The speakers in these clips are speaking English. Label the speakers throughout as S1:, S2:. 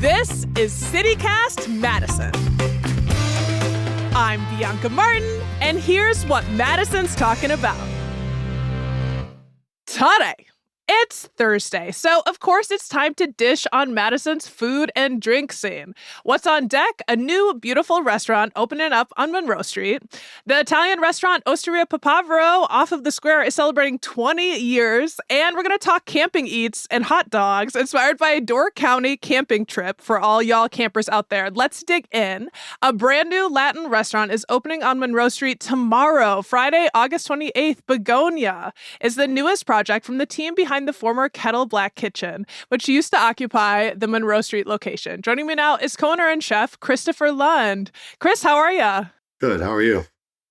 S1: This is CityCast Madison. I'm Bianca Martin, and here's what Madison's talking about. Today, it's Thursday, so of course it's time to dish on Madison's food and drink scene. What's on deck? A new, beautiful restaurant opening up on Monroe Street. The Italian restaurant Osteria Papavero off of the square is celebrating 20 years, and we're going to talk camping eats and hot dogs inspired by a Door County camping trip for all y'all campers out there. Let's dig in. A brand new Latin restaurant is opening on Monroe Street tomorrow, Friday, August 28th. Begonia is the newest project from the team behind the former Kettle Black Kitchen, which used to occupy the Monroe Street location. Joining me now is co-owner and chef Christopher Lund. Chris, how are you?
S2: Good. How are you?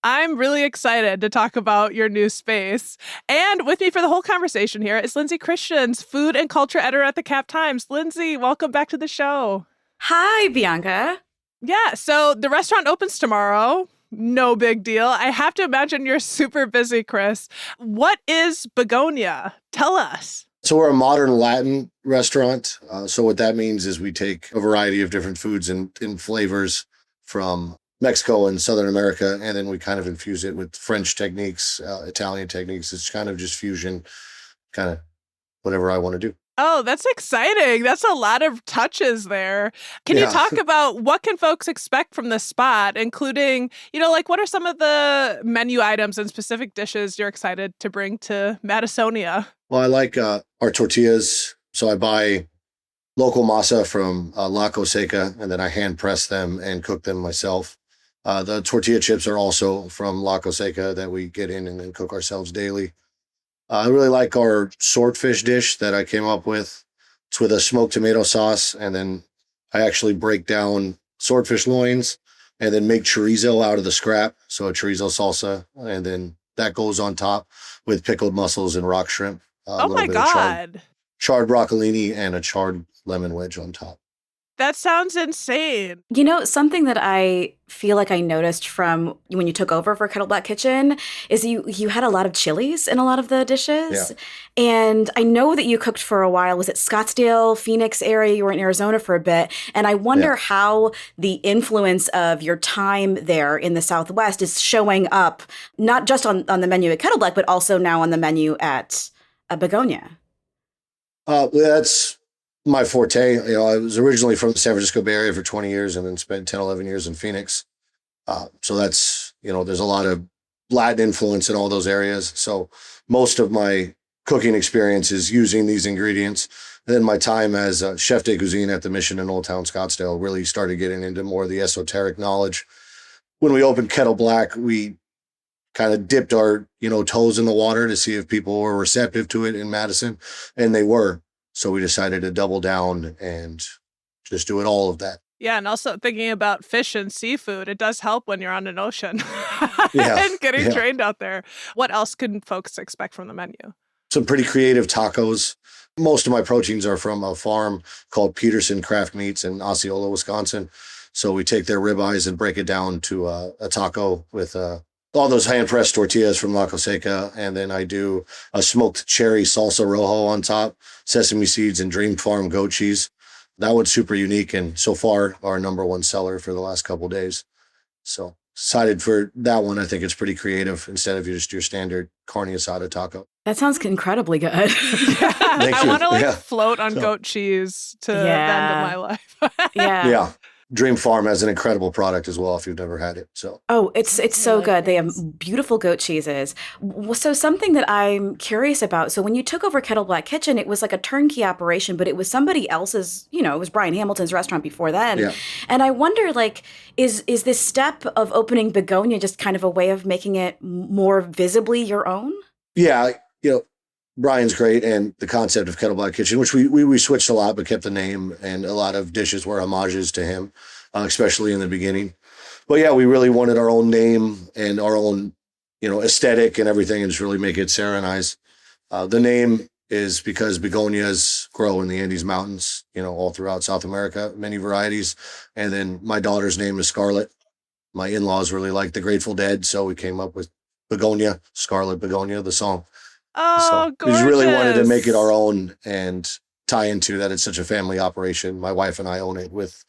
S1: I'm really excited to talk about your new space. And with me for the whole conversation here is Lindsay Christians, food and culture editor at the Cap Times. Lindsay, welcome back to the show.
S3: Hi, Bianca.
S1: Yeah, so the restaurant opens tomorrow. No big deal. I have to imagine you're super busy, Chris. What is Begonia? Tell us.
S2: So we're a modern Latin restaurant. So what that means is we take a variety of different foods and flavors from Mexico and Southern America, and then we kind of infuse it with French techniques, Italian techniques. It's kind of just fusion, kind of whatever I want to do.
S1: Oh, that's exciting. That's a lot of touches there. Can you talk about what can folks expect from this spot, including, what are some of the menu items and specific dishes you're excited to bring to Madisonia?
S2: Well, I like our tortillas. So I buy local masa from La Coseca, and then I hand press them and cook them myself. The tortilla chips are also from La Coseca that we get in and then cook ourselves daily. I really like our swordfish dish that I came up with. It's with a smoked tomato sauce, and then I actually break down swordfish loins and then make chorizo out of the scrap, so a chorizo salsa, and then that goes on top with pickled mussels and rock shrimp.
S1: Oh my God.
S2: Charred broccolini and a charred lemon wedge on top.
S1: That sounds insane.
S3: Something that I feel like I noticed from when you took over for Kettle Black Kitchen is you had a lot of chilies in a lot of the dishes. Yeah. And I know that you cooked for a while. Was it Scottsdale, Phoenix area? You were in Arizona for a bit. And I wonder how the influence of your time there in the Southwest is showing up, not just on the menu at Kettle Black, but also now on the menu at Begonia.
S2: That's my forte. I was originally from the San Francisco Bay Area for 20 years and then spent 10, 11 years in Phoenix. So that's, there's a lot of Latin influence in all those areas. So most of my cooking experience is using these ingredients. And then my time as a chef de cuisine at the Mission in Old Town Scottsdale really started getting into more of the esoteric knowledge. When we opened Kettle Black, we kind of dipped our, toes in the water to see if people were receptive to it in Madison, and they were. So we decided to double down and just do it all of that.
S1: Yeah, and also thinking about fish and seafood, it does help when you're on an ocean and getting trained out there. What else can folks expect from the menu?
S2: Some pretty creative tacos. Most of my proteins are from a farm called Peterson Craft Meats in Osceola, Wisconsin. So we take their ribeyes and break it down to a taco with all those hand-pressed tortillas from La Coseca, and then I do a smoked cherry salsa rojo on top, sesame seeds, and Dream Farm goat cheese. That one's super unique, and so far our number one seller for the last couple of days. So decided for that one. I think it's pretty creative instead of just your standard carne asada taco.
S3: That sounds incredibly good.
S1: I want to float on goat cheese to the end of my life.
S2: Yeah. Dream Farm has an incredible product as well if you've never had it. So
S3: it's so good. They have beautiful goat cheeses. So something that I'm curious about. So when you took over Kettle Black Kitchen, it was like a turnkey operation, but it was somebody else's, it was Brian Hamilton's restaurant before then. Yeah. And I wonder, is this step of opening Begonia just kind of a way of making it more visibly your own?
S2: Yeah, Brian's great, and the concept of Kettle Black Kitchen, which we switched a lot, but kept the name, and a lot of dishes were homages to him, especially in the beginning. But yeah, we really wanted our own name and our own, aesthetic and everything, and just really make it Sarah-nize. The name is because begonias grow in the Andes Mountains, all throughout South America, many varieties. And then my daughter's name is Scarlett. My in-laws really like the Grateful Dead, so we came up with Begonia, Scarlet Begonia, the song.
S1: Oh,
S2: so
S1: gorgeous.
S2: we really wanted to make it our own and tie into that it's such a family operation. My wife and I own it with,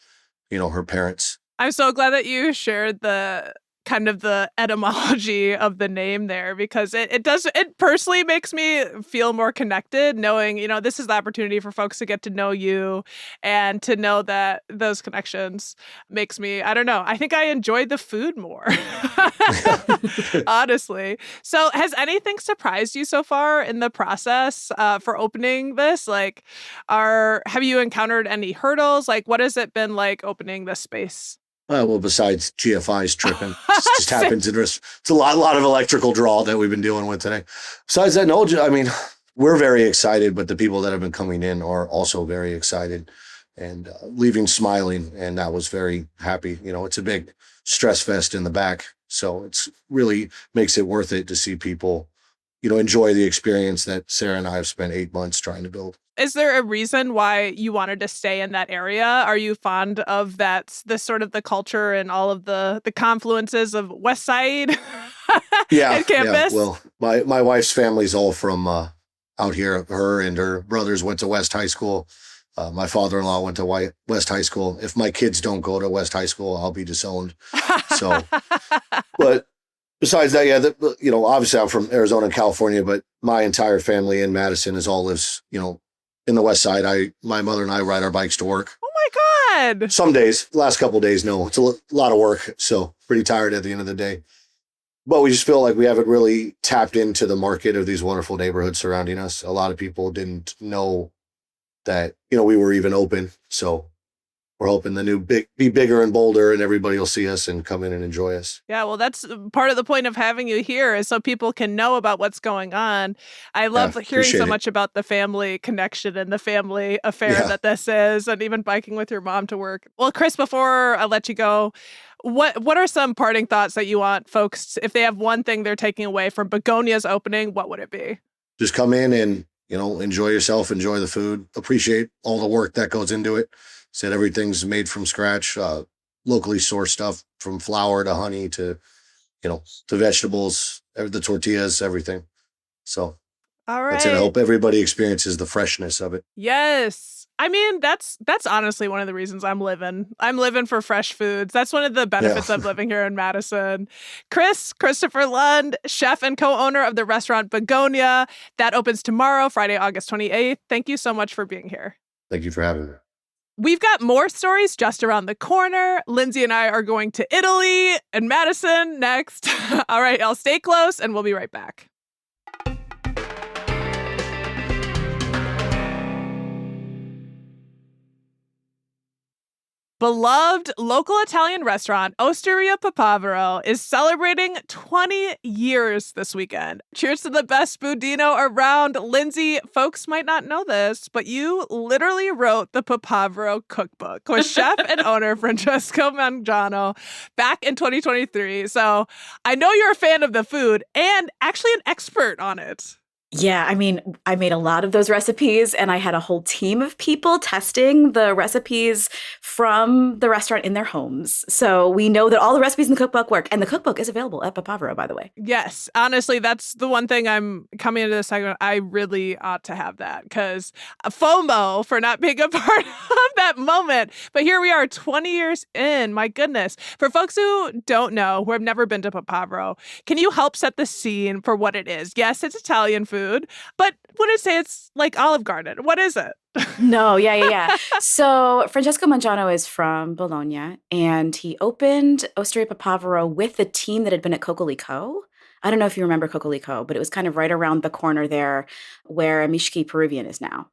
S2: her parents.
S1: I'm so glad that you shared the kind of the etymology of the name there, because it personally makes me feel more connected knowing, this is the opportunity for folks to get to know you, and to know that those connections makes me, I don't know, I think I enjoyed the food more. Honestly. So has anything surprised you so far in the process for opening this? Like, have you encountered any hurdles? Like, what has it been like opening this space?
S2: Well, besides GFI's tripping, it just happens. It's a lot of electrical draw that we've been dealing with today. Besides that, no, I mean, we're very excited, but the people that have been coming in are also very excited and leaving smiling. And that was very happy. It's a big stress fest in the back. So it's really makes it worth it to see people, enjoy the experience that Sarah and I have spent 8 months trying to build.
S1: Is there a reason why you wanted to stay in that area? Are you fond of the sort of the culture and all of the confluences of West Side and campus?
S2: Yeah. Well, my wife's family's all from out here. Her and her brothers went to West High School. My father-in-law went to West High School. If my kids don't go to West High School, I'll be disowned. So, but besides that, obviously I'm from Arizona and California, but my entire family in Madison all lives, in the West Side. My mother and I ride our bikes to work.
S1: Oh my God.
S2: Some days, last couple of days, no, it's a lot of work. So pretty tired at the end of the day, but we just feel like we haven't really tapped into the market of these wonderful neighborhoods surrounding us. A lot of people didn't know that, we were even open. So we're hoping the new be bigger and bolder, and everybody will see us and come in and enjoy us.
S1: Yeah, well, that's part of the point of having you here, is so people can know about what's going on. I love hearing so much about the family connection and the family affair that this is, and even biking with your mom to work. Well, Chris, before I let you go, what are some parting thoughts that you want folks, if they have one thing they're taking away from Begonia's opening, what would it be?
S2: Just come in and, enjoy yourself, enjoy the food, appreciate all the work that goes into it. Said everything's made from scratch, locally sourced stuff, from flour to honey to, to vegetables, the tortillas, everything. So
S1: all right.
S2: That's it. I hope everybody experiences the freshness of it.
S1: Yes. I mean, that's honestly one of the reasons I'm living. I'm living for fresh foods. That's one of the benefits of living here in Madison. Christopher Lund, chef and co-owner of the restaurant Begonia. That opens tomorrow, Friday, August 28th. Thank you so much for being here.
S2: Thank you for having me.
S1: We've got more stories just around the corner. Lindsay and I are going to Italy and Madison next. All right, y'all stay close and we'll be right back. Beloved local Italian restaurant Osteria Papavero is celebrating 20 years this weekend. Cheers to the best budino around. Lindsay, folks might not know this, but you literally wrote the Papavero cookbook with chef and owner Francesco Mangiano back in 2023. So I know you're a fan of the food and actually an expert on it.
S3: Yeah, I mean, I made a lot of those recipes, and I had a whole team of people testing the recipes from the restaurant in their homes. So we know that all the recipes in the cookbook work, and the cookbook is available at Papavero, by the way.
S1: Yes, honestly, that's the one thing I'm coming into this segment. I really ought to have that, because FOMO for not being a part of that moment. But here we are 20 years in, my goodness. For folks who don't know, who have never been to Papavero, can you help set the scene for what it is? Yes, it's Italian food. But wouldn't say it's like Olive Garden. What is it?
S3: No, yeah. So Francesco Mangiano is from Bologna, and he opened Osteria Papavero with the team that had been at Cocolico. I don't know if you remember Cocolico, but it was kind of right around the corner there where Mishki Peruvian is now.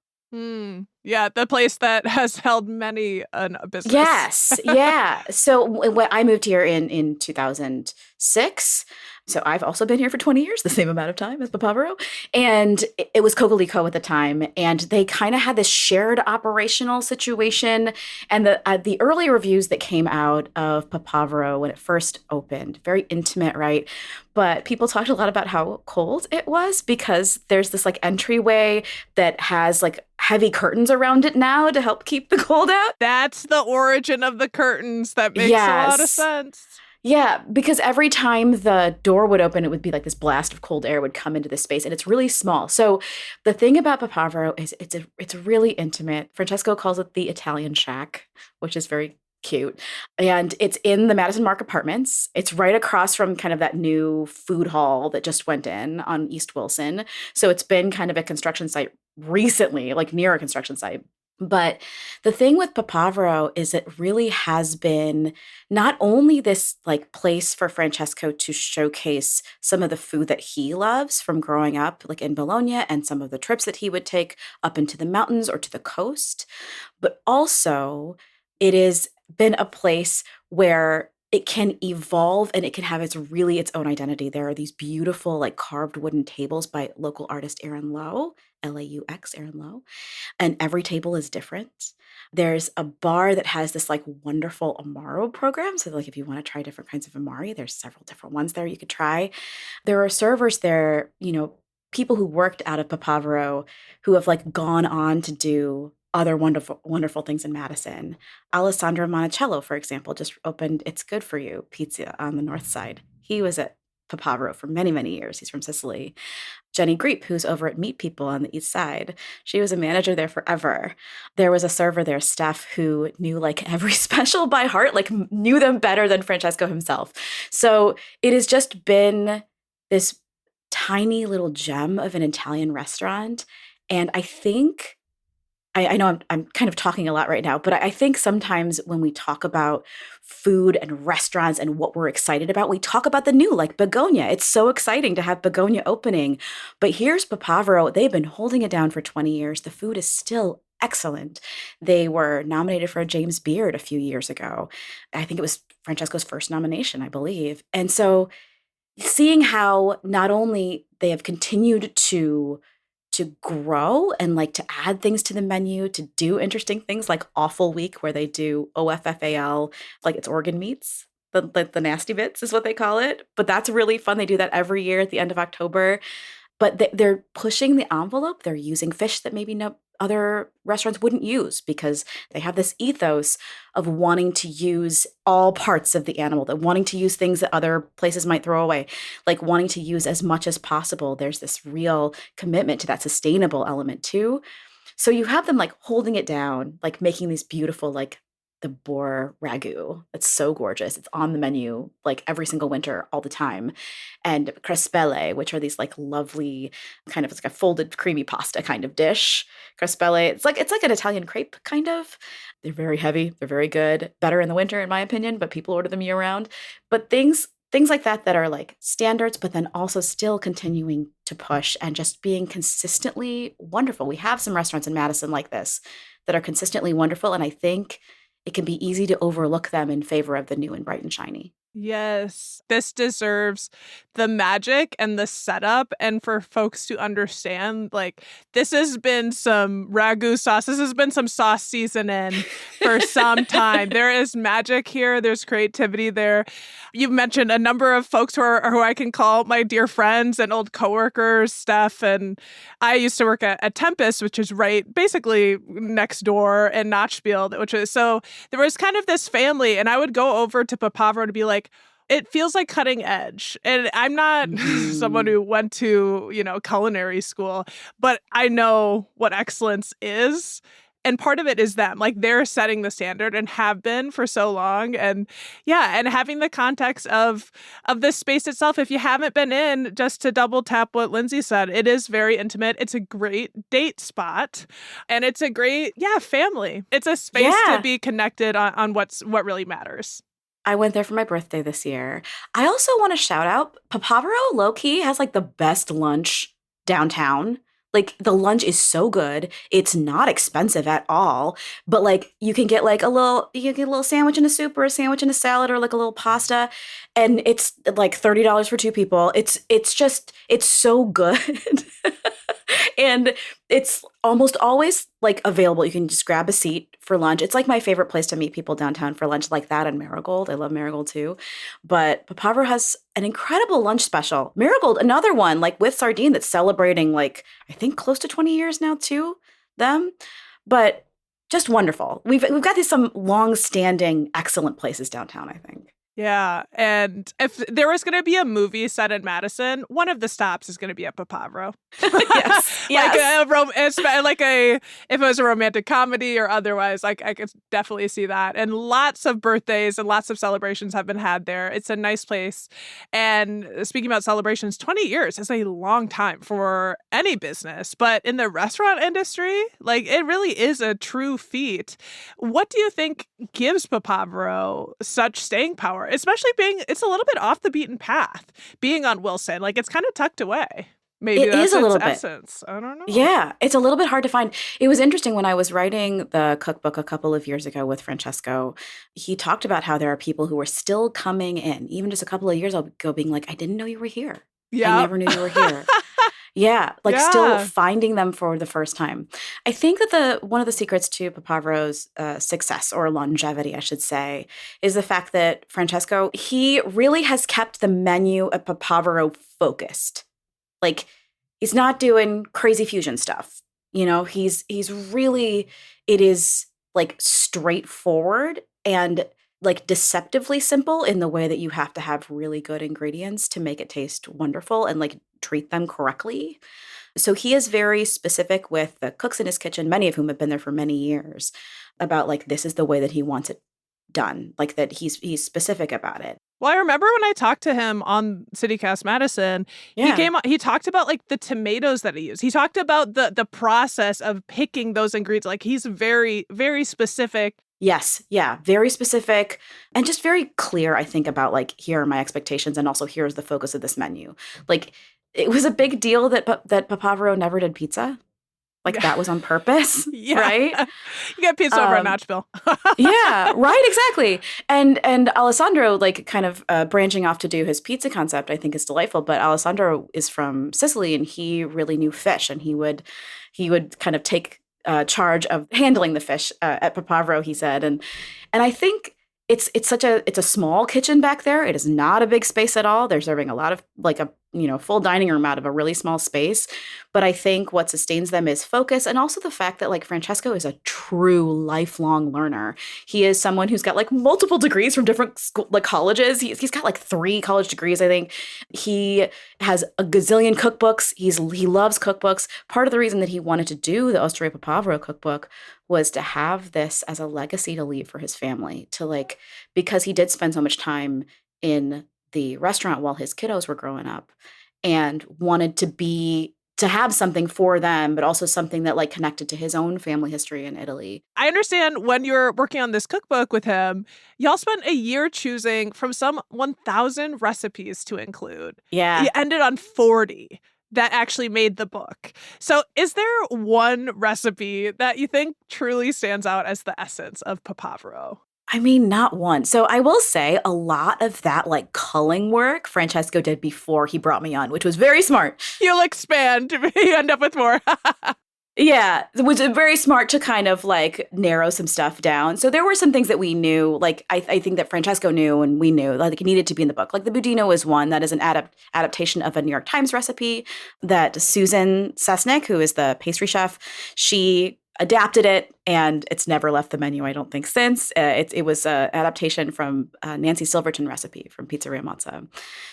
S1: Yeah, the place that has held many a business.
S3: Yes, yeah. So when I moved here in 2006, so I've also been here for 20 years, the same amount of time as Papavero. And it was Cocolico at the time. And they kind of had this shared operational situation. And the early reviews that came out of Papavero when it first opened, very intimate, right? But people talked a lot about how cold it was, because there's this like entryway that has like heavy curtains around it now to help keep the cold out.
S1: That's the origin of the curtains. That makes a lot of sense.
S3: Yeah, because every time the door would open, it would be like this blast of cold air would come into this space, and it's really small. So the thing about Papavero is it's really intimate. Francesco calls it the Italian shack, which is very cute. And it's in the Madison Mark Apartments. It's right across from kind of that new food hall that just went in on East Wilson. So it's been kind of a construction site recently, like near a construction site. But the thing with Papavero is it really has been not only this like place for Francesco to showcase some of the food that he loves from growing up, like in Bologna, and some of the trips that he would take up into the mountains or to the coast, but also it has been a place where it can evolve and it can have its own identity. There are these beautiful like carved wooden tables by local artist Aaron Lowe, Laux, Aaron Lowe, and every table is different. There's a bar that has this like wonderful Amaro program. So like if you want to try different kinds of Amari, there's several different ones there you could try. There are servers there, people who worked out of Papavero who have like gone on to do other wonderful, wonderful things in Madison. Alessandro Monticello, for example, just opened It's Good For You pizza on the north side. He was at Papavero for many, many years. He's from Sicily. Jenny Greep, who's over at Meat People on the east side. She was a manager there forever. There was a server there, Steph, who knew like every special by heart, like knew them better than Francesco himself. So it has just been this tiny little gem of an Italian restaurant. And I think I know I'm kind of talking a lot right now, but I think sometimes when we talk about food and restaurants and what we're excited about, we talk about the new, like begonia. It's so exciting to have begonia opening. But here's Papavero. They've been holding it down for 20 years. The food is still excellent. They were nominated for a James Beard a few years ago. I think it was Francesco's first nomination, I believe. And so seeing how not only they have continued to grow and like to add things to the menu, to do interesting things like Awful Week, where they do OFFAL, like it's organ meats. The nasty bits is what they call it. But that's really fun. They do that every year at the end of October. But they're pushing the envelope. They're using fish that maybe no other restaurants wouldn't use because they have this ethos of wanting to use all parts of the animal, that wanting to use things that other places might throw away, like wanting to use as much as possible. There's this real commitment to that sustainable element too. So you have them like holding it down, like making these beautiful, like the boar ragu. It's so gorgeous. It's on the menu like every single winter, all the time. And crespelle, which are these like lovely kind of, it's like a folded creamy pasta kind of dish. Crespelle, it's like an Italian crepe kind of. They're very heavy. They're very good. Better in the winter, in my opinion, but people order them year round. But things like that are like standards, but then also still continuing to push and just being consistently wonderful. We have some restaurants in Madison like this that are consistently wonderful, and I think it can be easy to overlook them in favor of the new and bright and shiny.
S1: Yes, this deserves the magic and the setup, and for folks to understand, like, this has been some ragu sauce. This has been some sauce seasoning for some time. There is magic here. There's creativity there. You've mentioned a number of folks who I can call my dear friends and old coworkers, Steph, and I used to work at Tempest, which is right basically next door in Notchfield, which is so there was kind of this family, and I would go over to Papavero to be like, it feels like cutting edge. And I'm not someone who went to, culinary school, but I know what excellence is. And part of it is them, like they're setting the standard and have been for so long. And yeah, and having the context of this space itself, if you haven't been in, just to double tap what Lindsay said, it is very intimate. It's a great date spot. And it's a great, family. It's a space to be connected on what really matters.
S3: I went there for my birthday this year. I also want to shout out Papavero low-key has like the best lunch downtown. Like the lunch is so good. It's not expensive at all. But like you can get a little sandwich and a soup or a sandwich and a salad or like a little pasta. And it's like $30 for two people. It's so good. And it's almost always like available. You can just grab a seat for lunch. It's like my favorite place to meet people downtown for lunch, like that and Marigold. I love Marigold too. But Papavero has an incredible lunch special. Marigold, another one like with sardine that's celebrating like I think close to 20 years now too. Them, but just wonderful. We've got some long-standing excellent places downtown, I think.
S1: Yeah. And if there was going to be a movie set in Madison, one of the stops is going to be at Papavero.
S3: Yes.
S1: Like
S3: Yes.
S1: if it was a romantic comedy or otherwise, like I could definitely see that. And lots of birthdays and lots of celebrations have been had there. It's a nice place. And speaking about celebrations, 20 years is a long time for any business. But in the restaurant industry, like it really is a true feat. What do you think gives Papavero such staying power? Especially it's a little bit off the beaten path, being on Wilson. Like it's kind of tucked away. Maybe
S3: It
S1: that's
S3: is a
S1: its
S3: little bit.
S1: essence. I don't know.
S3: Yeah, it's a little bit hard to find. It was interesting when I was writing the cookbook a couple of years ago with Francesco. He talked about how there are people who are still coming in, even just a couple of years ago, being like, I didn't know you were here. I
S1: Yeah.
S3: never knew you were here. Yeah, like still
S1: Yeah.
S3: finding them for the first time. I think that one of the secrets to Papavero's success, or longevity, I should say, is the fact that Francesco, he really has kept the menu at Papavero focused. Like he's not doing crazy fusion stuff. You know, he's really, it is like straightforward and like deceptively simple in the way that you have to have really good ingredients to make it taste wonderful and like treat them correctly. So he is very specific with the cooks in his kitchen, many of whom have been there for many years, about like this is the way that he wants it done, like that he's specific about it.
S1: Well, I remember when I talked to him on CityCast Madison,
S3: Yeah.
S1: he talked about like the tomatoes that he used. He talked about the process of picking those ingredients. Like he's very, very specific.
S3: Yes. Yeah. Very specific and just very clear, I think, about like, here are my expectations. And also, here's the focus of this menu. Like, it was a big deal that Papavero never did pizza. Like, that was on purpose.
S1: Yeah.
S3: Right.
S1: You get pizza over a match bill.
S3: Yeah. Right. Exactly. And Alessandro, like, kind of branching off to do his pizza concept, I think is delightful. But Alessandro is from Sicily and he really knew fish, and he would kind of take charge of handling the fish at Papavero, he said. And I think it's a small kitchen back there. It is not a big space at all. They're serving a lot of like a full dining room out of a really small space. But I think what sustains them is focus, and also the fact that like Francesco is a true lifelong learner. He is someone who's got like multiple degrees from different colleges. He's got like 3 college degrees, I think. He has a gazillion cookbooks. He loves cookbooks. Part of the reason that he wanted to do the Osteria Papavero cookbook was to have this as a legacy to leave for his family, to like, because he did spend so much time in the restaurant while his kiddos were growing up, and wanted to have something for them, but also something that like connected to his own family history in Italy.
S1: I understand when you're working on this cookbook with him, y'all spent a year choosing from some 1,000 recipes to include.
S3: Yeah.
S1: You ended on 40 that actually made the book. So is there one recipe that you think truly stands out as the essence of Papavero?
S3: I mean, not one. So I will say a lot of that like culling work Francesco did before he brought me on, which was very smart.
S1: You'll expand, you end up with more.
S3: Yeah, it was very smart to kind of like narrow some stuff down. So there were some things that we knew, like I think that Francesco knew and we knew, like it needed to be in the book. Like the budino is one that is an adaptation of a New York Times recipe that Susan Sesnick, who is the pastry chef, she adapted it, and it's never left the menu, I don't think, since. It was an adaptation from Nancy Silverton recipe from Pizzeria Mozza.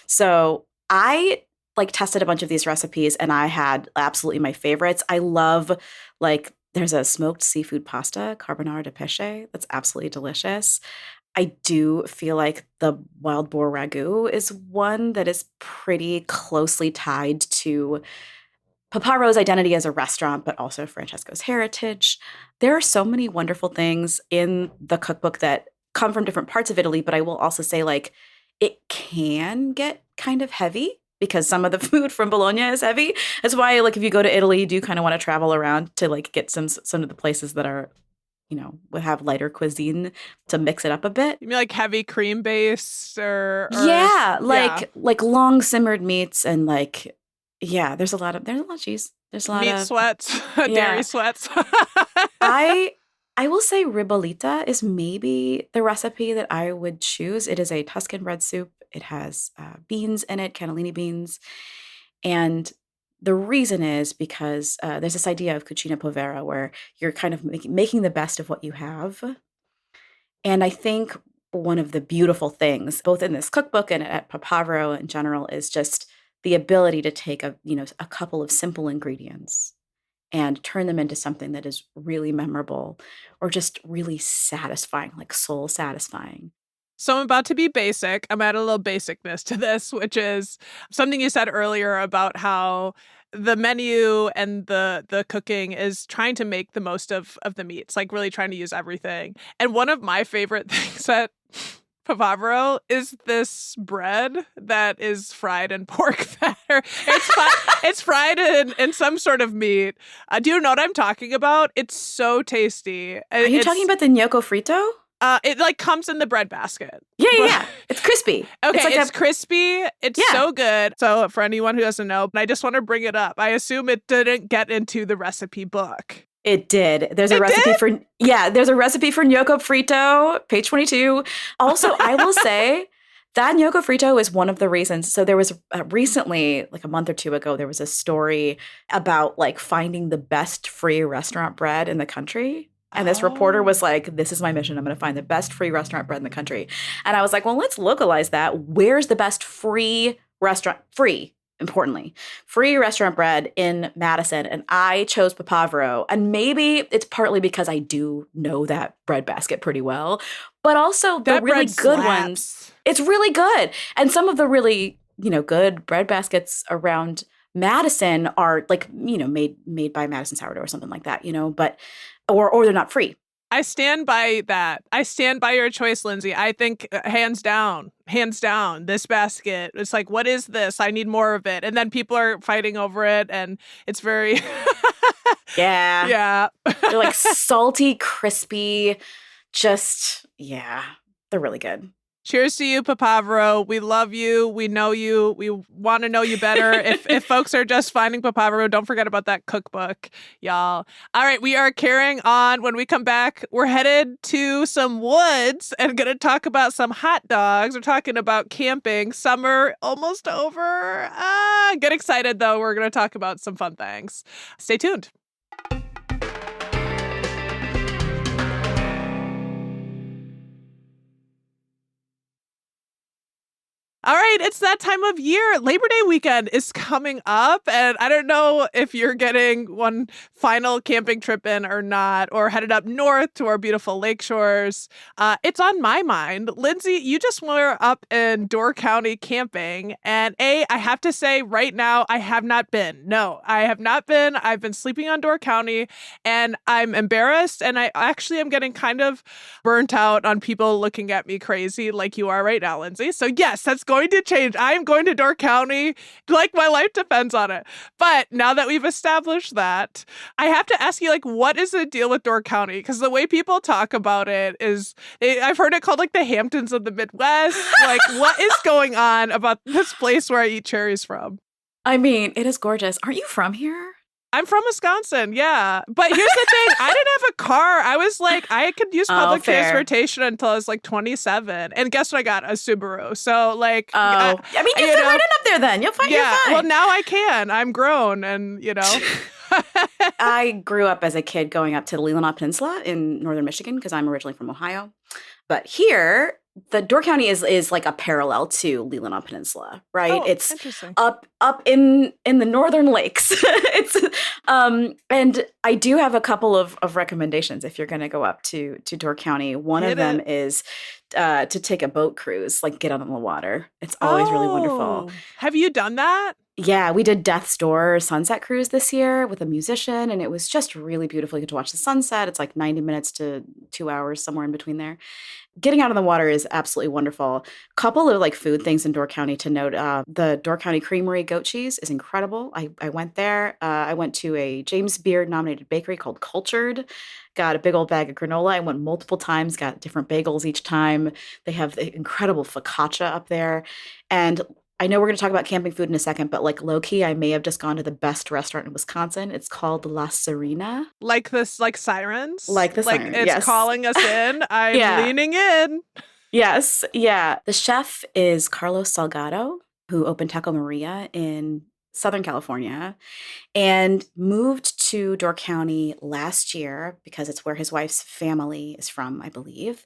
S3: So I like tested a bunch of these recipes, and I had absolutely my favorites. I love like there's a smoked seafood pasta, carbonara de pesce, that's absolutely delicious. I do feel like the wild boar ragu is one that is pretty closely tied to Papavero's identity as a restaurant, but also Francesco's heritage. There are so many wonderful things in the cookbook that come from different parts of Italy, but I will also say like it can get kind of heavy because some of the food from Bologna is heavy. That's why like if you go to Italy, you do kind of want to travel around to like get some of the places that are, would have lighter cuisine to mix it up a bit.
S1: You mean like heavy cream base or
S3: yeah, like long simmered meats and like there's a lot of cheese. There's a lot
S1: meat
S3: of
S1: sweats, dairy sweats.
S3: I will say ribollita is maybe the recipe that I would choose. It is a Tuscan bread soup. It has beans in it, cannellini beans. And the reason is because there's this idea of cucina povera where you're kind of making the best of what you have. And I think one of the beautiful things, both in this cookbook and at Papavero in general, is just the ability to take a couple of simple ingredients and turn them into something that is really memorable or just really satisfying, like soul satisfying.
S1: So I'm about to be basic. I'm adding a little basicness to this, which is something you said earlier about how the menu and the cooking is trying to make the most of the meats, like really trying to use everything. And one of my favorite things at Papavero is this bread that is fried in pork fat. It's fried in some sort of meat. Do you know what I'm talking about? It's so tasty.
S3: Are you talking about the gnocco frito?
S1: It like comes in the bread basket.
S3: Yeah. It's crispy.
S1: Okay,
S3: it's, like
S1: it's crispy. It's so good. So for anyone who doesn't know, I just want to bring it up. I assume it didn't get into the recipe book.
S3: It did. There's a recipe for gnocco frito, page 22. Also, I will say that gnocco frito is one of the reasons. So there was recently, like a month or two ago, there was a story about like finding the best free restaurant bread in the country. And this reporter was like, this is my mission. I'm going to find the best free restaurant bread in the country. And I was like, well, let's localize that. Where's the best free restaurant bread in Madison? And I chose Papavero. And maybe it's partly because I do know that bread basket pretty well, but also the really good ones. It's really good. And some of the really, good bread baskets around Madison are like, made by Madison Sourdough or something like that, but or they're not free.
S1: I stand by that. I stand by your choice, Lindsay. I think hands down, this basket. It's like, what is this? I need more of it. And then people are fighting over it, and it's very
S3: yeah. They're like salty, crispy, they're really good.
S1: Cheers to you, Papavero. We love you. We know you. We want to know you better. If folks are just finding Papavero, don't forget about that cookbook, y'all. All right, we are carrying on. When we come back, we're headed to some woods and going to talk about some hot dogs. We're talking about camping. Summer almost over. Get excited, though. We're going to talk about some fun things. Stay tuned. All right, it's that time of year. Labor Day weekend is coming up, and I don't know if you're getting one final camping trip in or not, or headed up north to our beautiful lake shores. It's on my mind. Lindsay, you just were up in Door County camping, and I have to say right now, I have not been. No, I have not been. I've been sleeping on Door County, and I'm embarrassed, and I actually am getting kind of burnt out on people looking at me crazy like you are right now, Lindsay. So yes, that's going to change. I am going to Door County like my life depends on it. But now that we've established that, I have to ask you, like, what is the deal with Door County? Because the way people talk about it is, I've heard it called like the Hamptons of the Midwest. Like, what is going on about this place where I eat cherries from?
S3: I mean, it is gorgeous. Aren't you from here?
S1: I'm from Wisconsin, yeah. But here's the thing. I didn't have a car. I was like, I could use public transportation until I was like 27. And guess what I got? A Subaru. So like...
S3: I mean, you fit right in up there then. You're fine.
S1: Well, now I can. I'm grown and,
S3: I grew up as a kid going up to the Leelanau Peninsula in northern Michigan because I'm originally from Ohio. But here... the Door County is like a parallel to Leelanau Peninsula, right?
S1: Oh,
S3: it's
S1: interesting.
S3: up in the northern lakes. And I do have a couple of recommendations if you're going to go up to Door County. One of them is to take a boat cruise, like get out on the water. It's always really wonderful.
S1: Have you done that?
S3: Yeah, we did Death's Door Sunset Cruise this year with a musician, and it was just really beautiful. You get to watch the sunset. It's like 90 minutes to 2 hours, somewhere in between there. Getting out on the water is absolutely wonderful. Couple of like food things in Door County to note. The Door County Creamery goat cheese is incredible. I went there. I went to a James Beard nominated bakery called Cultured. Got a big old bag of granola. I went multiple times, got different bagels each time. They have the incredible focaccia up there. And I know we're going to talk about camping food in a second, but like low key, I may have just gone to the best restaurant in Wisconsin. It's called La Serena.
S1: Like this, like sirens?
S3: Like the sirens,
S1: Like it's
S3: yes.
S1: calling us in. I'm leaning in.
S3: Yes, yeah. The chef is Carlos Salgado, who opened Taco Maria in Southern California, and moved to Door County last year because it's where his wife's family is from, I believe.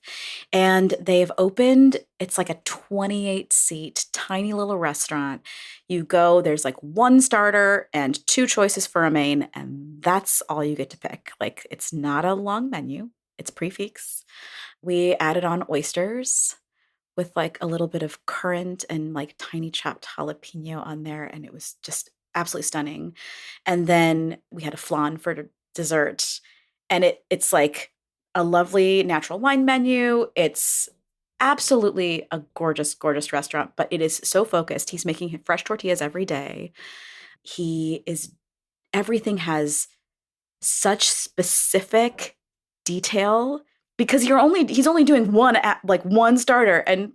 S3: And they've opened, it's like a 28-seat, tiny little restaurant. You go, there's like one starter and two choices for a main, and that's all you get to pick. Like, it's not a long menu, it's prix fixe. We added on oysters with like a little bit of currant and like tiny chopped jalapeno on there. And it was just absolutely stunning. And then we had a flan for dessert. And it's like a lovely natural wine menu. It's absolutely a gorgeous, gorgeous restaurant, but it is so focused. He's making fresh tortillas every day. Everything has such specific detail because he's only doing one starter and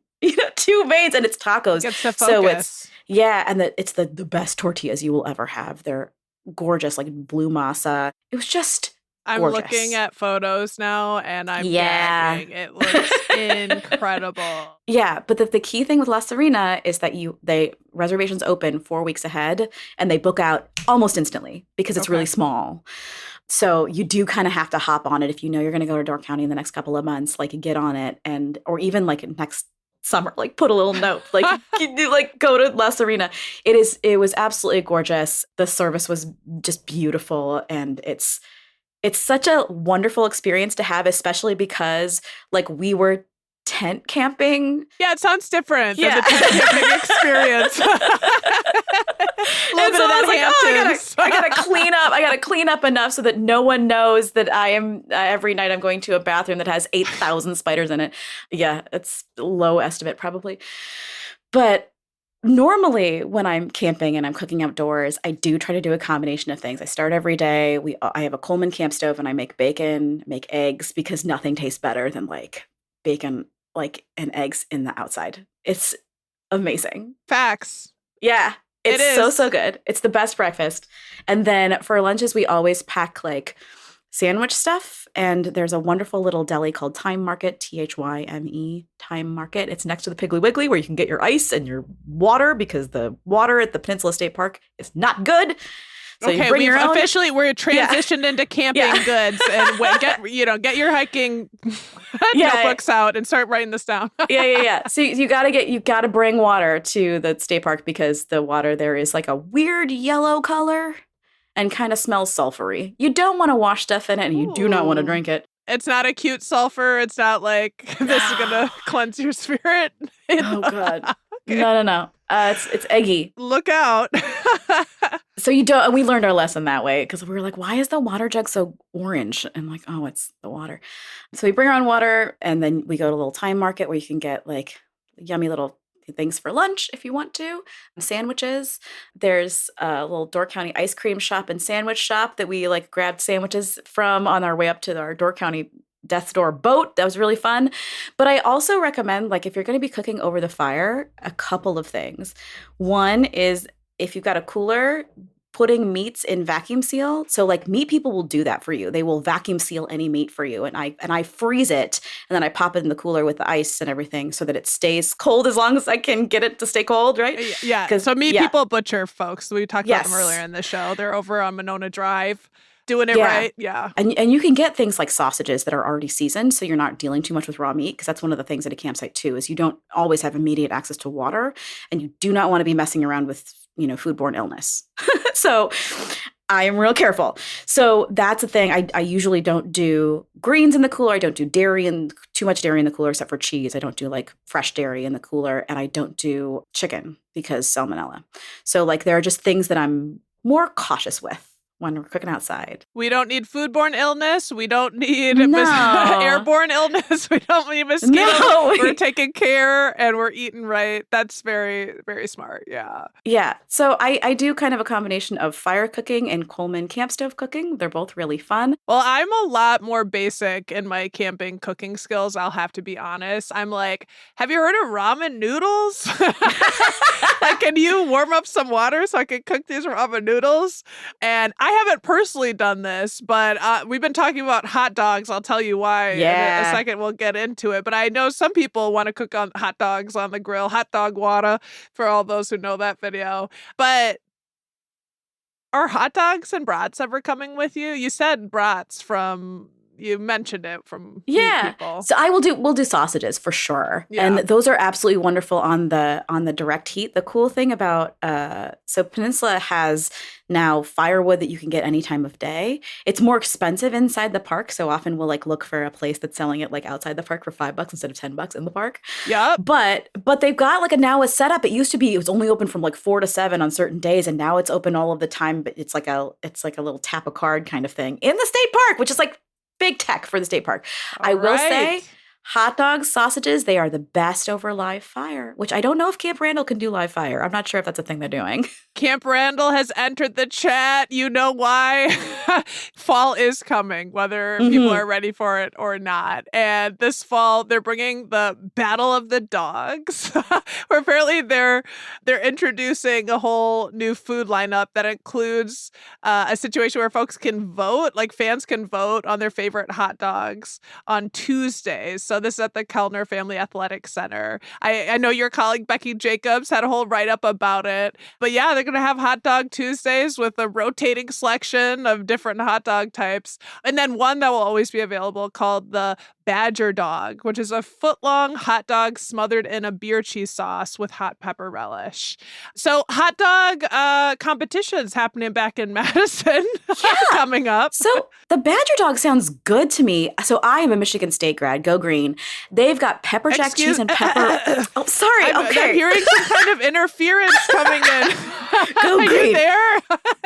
S3: two mains, and it's tacos.
S1: Gets to focus.
S3: So it's the best tortillas you will ever have. They're gorgeous, like blue masa. It was just
S1: I'm
S3: gorgeous.
S1: looking at photos now and I'm gagging. It looks incredible.
S3: Yeah, but the key thing with La Serena is that reservations open 4 weeks ahead and they book out almost instantly because it's really small. So you do kind of have to hop on it if you know you're going to go to Door County in the next couple of months, like get on it, or even like next summer, like put a little note, like like go to La Serena. It was absolutely gorgeous. The service was just beautiful, and it's such a wonderful experience to have, especially because like we were tent camping.
S1: Yeah, it sounds different than the tent camping experience. A little bit of that
S3: I gotta clean up. I gotta clean up enough so that no one knows that I am every night I'm going to a bathroom that has 8,000 spiders in it. Yeah, it's a low estimate probably. But normally when I'm camping and I'm cooking outdoors, I do try to do a combination of things. I start every day. I have a Coleman camp stove and I make bacon, make eggs, because nothing tastes better than like bacon and eggs in the outside. It's amazing.
S1: Facts.
S3: Yeah.
S1: It is.
S3: So good. It's the best breakfast. And then for lunches, we always pack like sandwich stuff. And there's a wonderful little deli called Time Market, Thyme, Time Market. It's next to the Piggly Wiggly where you can get your ice and your water because the water at the Peninsula State Park is not good. So
S1: okay, we're transitioned into camping goods, and get your hiking notebooks out and start writing this down.
S3: Yeah. So you gotta bring water to the state park because the water there is like a weird yellow color and kind of smells sulfury. You don't want to wash stuff in it, and you do not want to drink it.
S1: It's not a cute sulfur. It's not like this is gonna cleanse your spirit.
S3: Oh God. Okay. No. It's eggy.
S1: Look out.
S3: So you don't. We learned our lesson that way because we were like, why is the water jug so orange? And I'm like, oh, it's the water. So we bring our own water, and then we go to a little Time Market where you can get like yummy little things for lunch if you want to. Sandwiches. There's a little Door County ice cream shop and sandwich shop that we like grabbed sandwiches from on our way up to our Door County Death's Door boat. That was really fun. But I also recommend, like, if you're going to be cooking over the fire, a couple of things. One is if you've got a cooler, putting meats in vacuum seal. So like meat people will do that for you. They will vacuum seal any meat for you. And I freeze it and then I pop it in the cooler with the ice and everything so that it stays cold as long as I can get it to stay cold, right?
S1: Yeah. So meat people butcher folks. We talked about them earlier in the show. They're over on Monona Drive. Doing it right. Yeah.
S3: And you can get things like sausages that are already seasoned, so you're not dealing too much with raw meat, because that's one of the things at a campsite too, is you don't always have immediate access to water, and you do not want to be messing around with, foodborne illness. So I am real careful. So that's a thing. I usually don't do greens in the cooler. I don't do too much dairy in the cooler except for cheese. I don't do like fresh dairy in the cooler, and I don't do chicken because salmonella. So like there are just things that I'm more cautious with when we're cooking outside.
S1: We don't need foodborne illness. We don't need airborne illness. We don't need mosquitoes. No. We're taking care and we're eating right. That's very, very smart. Yeah.
S3: Yeah. So I do kind of a combination of fire cooking and Coleman camp stove cooking. They're both really fun.
S1: Well, I'm a lot more basic in my camping cooking skills. I'll have to be honest. I'm like, have you heard of ramen noodles? Like, can you warm up some water so I can cook these ramen noodles? And I haven't personally done this, but we've been talking about hot dogs. I'll tell you why in a second. We'll get into it. But I know some people want to cook on hot dogs on the grill, hot dog water, for all those who know that video. But Are hot dogs and brats ever coming with you? You said brats you mentioned it from Meat
S3: Yeah.
S1: People.
S3: So we'll do sausages for sure.
S1: Yeah.
S3: And those are absolutely wonderful on the direct heat. The cool thing about so Peninsula has now firewood that you can get any time of day. It's more expensive inside the park, so often we'll like look for a place that's selling it like outside the park for $5 instead of $10 in the park.
S1: Yep.
S3: But they've got like a setup. It was only open from like 4 to 7 on certain days, and now it's open all of the time, but it's like a little tap a card kind of thing in the state park, which is like big tech for the state park. I will say, hot dogs, sausages, they are the best over live fire, which I don't know if Camp Randall can do live fire. I'm not sure if that's a thing they're doing.
S1: Camp Randall has entered the chat. You know why? Fall is coming, whether people are ready for it or not. And this fall, they're bringing the Battle of the Dogs, where apparently they're introducing a whole new food lineup that includes a situation where folks can vote, like fans can vote on their favorite hot dogs on Tuesdays. So this is at the Kellner Family Athletic Center. I know your colleague Becky Jacobs had a whole write-up about it. But yeah, they're going to have Hot Dog Tuesdays with a rotating selection of different hot dog types. And then one that will always be available called the Badger Dog, which is a foot-long hot dog smothered in a beer cheese sauce with hot pepper relish. So hot dog competitions happening back in Madison coming up.
S3: So the Badger Dog sounds good to me. So I am a Michigan State grad. Go Green. They've got pepper jack cheese and pepper. Oh, sorry.
S1: I'm
S3: Okay.
S1: hearing some kind of interference coming in.
S3: Go
S1: Are
S3: Green.
S1: you there?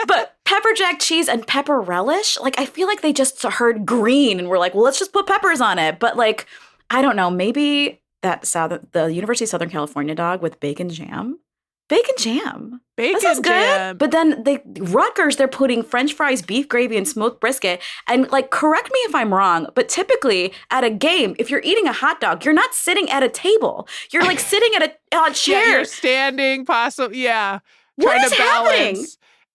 S3: But pepper jack cheese and pepper relish, like I feel like they just heard green and were like, well, let's just put peppers on it. But like, I don't know, maybe the University of Southern California dog with bacon jam. Bacon jam.
S1: Bacon
S3: this is good.
S1: jam.
S3: But then Rutgers, they're putting French fries, beef gravy, and smoked brisket. And like, correct me if I'm wrong, but typically at a game, if you're eating a hot dog, you're not sitting at a table. You're like sitting at a chair.
S1: Yeah, you're standing, possibly. Yeah.
S3: What
S1: trying
S3: is
S1: to balance.
S3: happening?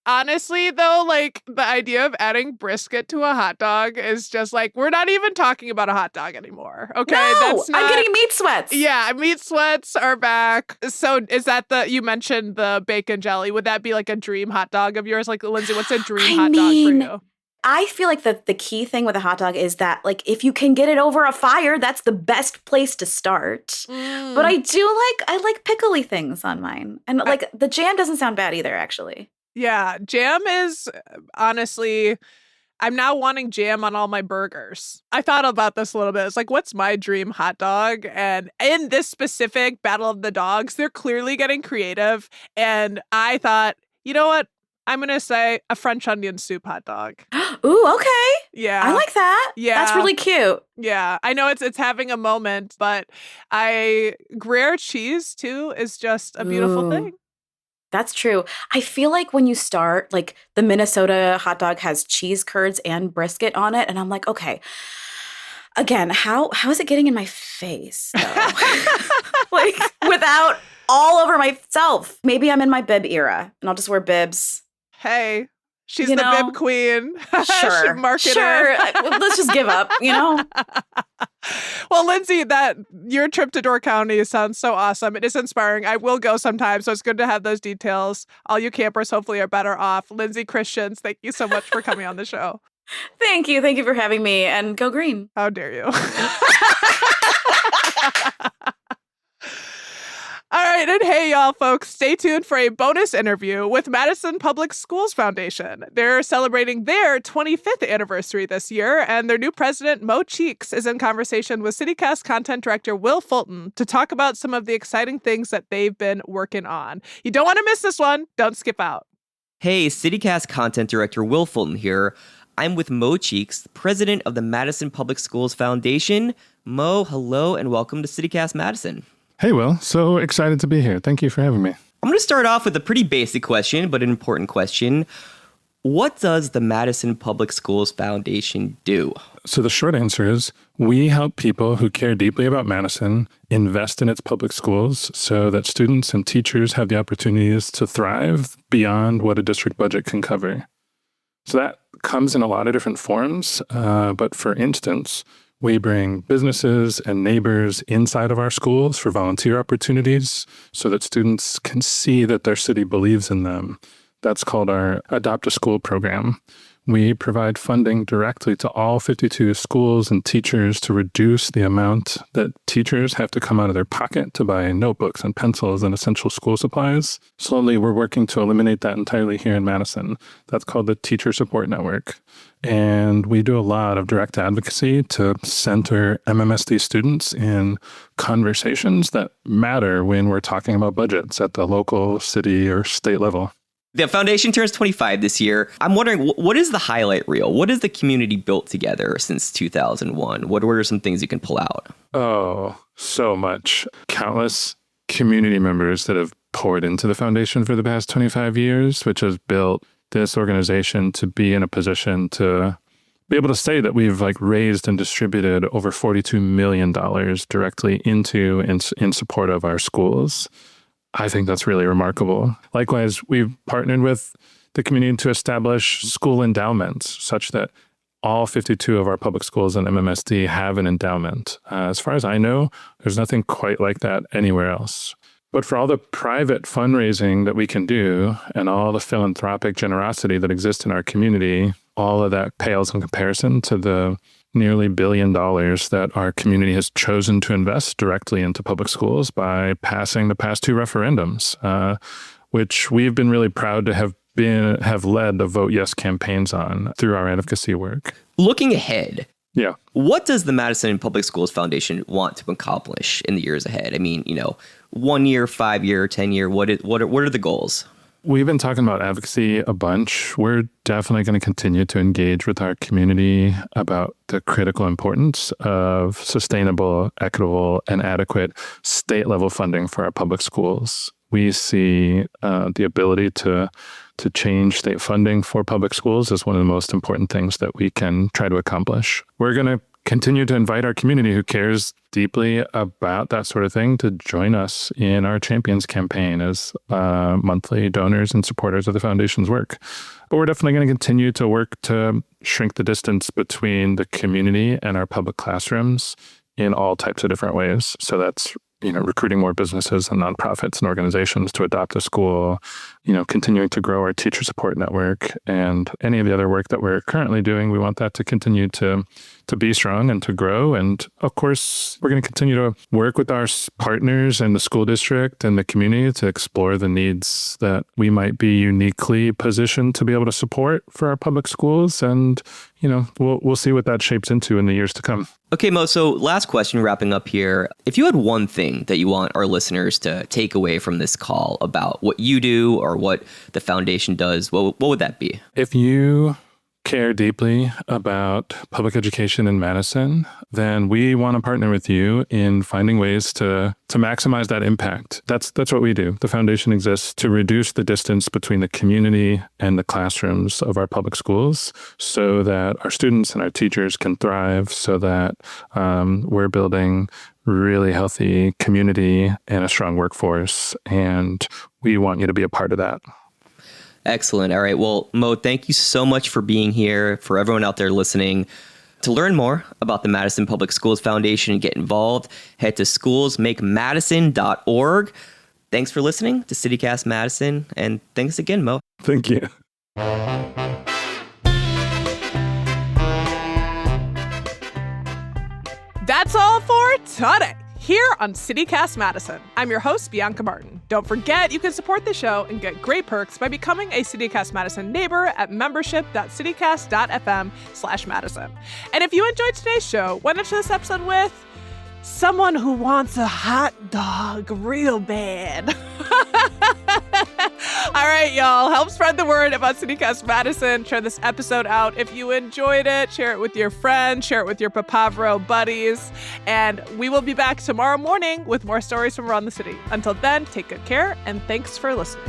S1: Honestly, though, like the idea of adding brisket to a hot dog is just like, we're not even talking about a hot dog anymore. Okay.
S3: No, I'm getting meat sweats.
S1: Yeah, meat sweats are back. So is that you mentioned the bacon jelly. Would that be like a dream hot dog of yours? Like, Lindsay, what's a dream hot dog for you?
S3: I feel like the key thing with a hot dog is that, like, if you can get it over a fire, that's the best place to start. But I like pickly things on mine. And like the jam doesn't sound bad either, actually.
S1: Yeah, jam is honestly, I'm now wanting jam on all my burgers. I thought about this a little bit. It's like, what's my dream hot dog? And in this specific Battle of the Dogs, they're clearly getting creative. And I thought, you know what? I'm going to say a French onion soup hot dog.
S3: Ooh, okay.
S1: Yeah.
S3: I like that.
S1: Yeah.
S3: That's really cute.
S1: Yeah. I know it's having a moment, but Gruyere cheese too is just a beautiful thing.
S3: That's true. I feel like when you start, like the Minnesota hot dog has cheese curds and brisket on it. And I'm like, okay, again, how is it getting in my face? Like without all over myself. Maybe I'm in my bib era and I'll just wear bibs.
S1: Hey, she's the bib queen.
S3: Sure. Let's just give up,
S1: Well, Lindsay, your trip to Door County sounds so awesome. It is inspiring. I will go sometime, so it's good to have those details. All you campers hopefully are better off. Lindsay Christians, thank you so much for coming on the show.
S3: Thank you. Thank you for having me, and go green.
S1: How dare you? All right, and hey, y'all, folks, stay tuned for a bonus interview with Madison Public Schools Foundation. They're celebrating their 25th anniversary this year, and their new president, Mo Cheeks, is in conversation with CityCast content director Will Fulton to talk about some of the exciting things that they've been working on. You don't want to miss this one. Don't skip out.
S4: Hey, CityCast content director Will Fulton here. I'm with Mo Cheeks, the president of the Madison Public Schools Foundation. Mo, hello, and welcome to CityCast Madison.
S5: Hey, Will. So excited to be here. Thank you for having me.
S4: I'm going to start off with a pretty basic question, but an important question. What does the Madison Public Schools Foundation do?
S5: So the short answer is we help people who care deeply about Madison invest in its public schools so that students and teachers have the opportunities to thrive beyond what a district budget can cover. So that comes in a lot of different forms. But for instance, we bring businesses and neighbors inside of our schools for volunteer opportunities so that students can see that their city believes in them. That's called our Adopt a School program. We provide funding directly to all 52 schools and teachers to reduce the amount that teachers have to come out of their pocket to buy notebooks and pencils and essential school supplies. Slowly, we're working to eliminate that entirely here in Madison. That's called the Teacher Support Network. And we do a lot of direct advocacy to center MMSD students in conversations that matter when we're talking about budgets at the local, city, or state level.
S4: The foundation turns 25 this year. I'm wondering, what is the highlight reel? What has the community built together since 2001? What are some things you can pull out?
S5: Oh, so much. Countless community members that have poured into the foundation for the past 25 years, which has built this organization to be in a position to be able to say that we've raised and distributed over $42 million directly into in support of our schools. I think that's really remarkable. Likewise, we've partnered with the community to establish school endowments such that all 52 of our public schools in MMSD have an endowment. As far as I know, there's nothing quite like that anywhere else. But for all the private fundraising that we can do and all the philanthropic generosity that exists in our community, all of that pales in comparison to the nearly $1 billion that our community has chosen to invest directly into public schools by passing the past 2 referendums, which we've been really proud to have led the Vote Yes campaigns on through our advocacy work.
S4: Looking ahead,
S5: yeah,
S4: what does the Madison Public Schools Foundation want to accomplish in the years ahead? I mean, 1 year, 5 year, 10 year, what are the goals?
S5: We've been talking about advocacy a bunch. We're definitely going to continue to engage with our community about the critical importance of sustainable, equitable, and adequate state-level funding for our public schools. We see the ability to change state funding for public schools as one of the most important things that we can try to accomplish. We're going to continue to invite our community who cares deeply about that sort of thing to join us in our Champions campaign as monthly donors and supporters of the foundation's work. But we're definitely going to continue to work to shrink the distance between the community and our public classrooms in all types of different ways. So that's recruiting more businesses and nonprofits and organizations to adopt a school, continuing to grow our teacher support network, and any of the other work that we're currently doing. We want that to continue to be strong and to grow. And of course, we're going to continue to work with our partners and the school district and the community to explore the needs that we might be uniquely positioned to be able to support for our public schools. And, we'll see what that shapes into in the years to come.
S4: Okay, Mo, so last question, wrapping up here. If you had one thing that you want our listeners to take away from this call about what you do or what the foundation does, what would that be?
S5: If you care deeply about public education in Madison, then we want to partner with you in finding ways to maximize that impact. That's what we do. The foundation exists to reduce the distance between the community and the classrooms of our public schools so that our students and our teachers can thrive, so that we're building really healthy community and a strong workforce. And we want you to be a part of that.
S4: Excellent. All right. Well, Mo, thank you so much for being here. For everyone out there listening, to learn more about the Madison Public Schools Foundation and get involved, head to schoolsmakemadison.org. Thanks for listening to CityCast Madison, and thanks again, Mo.
S5: Thank you.
S1: That's all for today here on CityCast Madison. I'm your host, Bianca Martin. Don't forget, you can support the show and get great perks by becoming a CityCast Madison neighbor at membership.citycast.fm/Madison. And if you enjoyed today's show, why not share this episode with someone who wants a hot dog real bad? All right, y'all. Help spread the word about CityCast Madison. Share this episode out if you enjoyed it. Share it with your friends. Share it with your Papavero buddies. And we will be back tomorrow morning with more stories from around the city. Until then, take good care, and thanks for listening.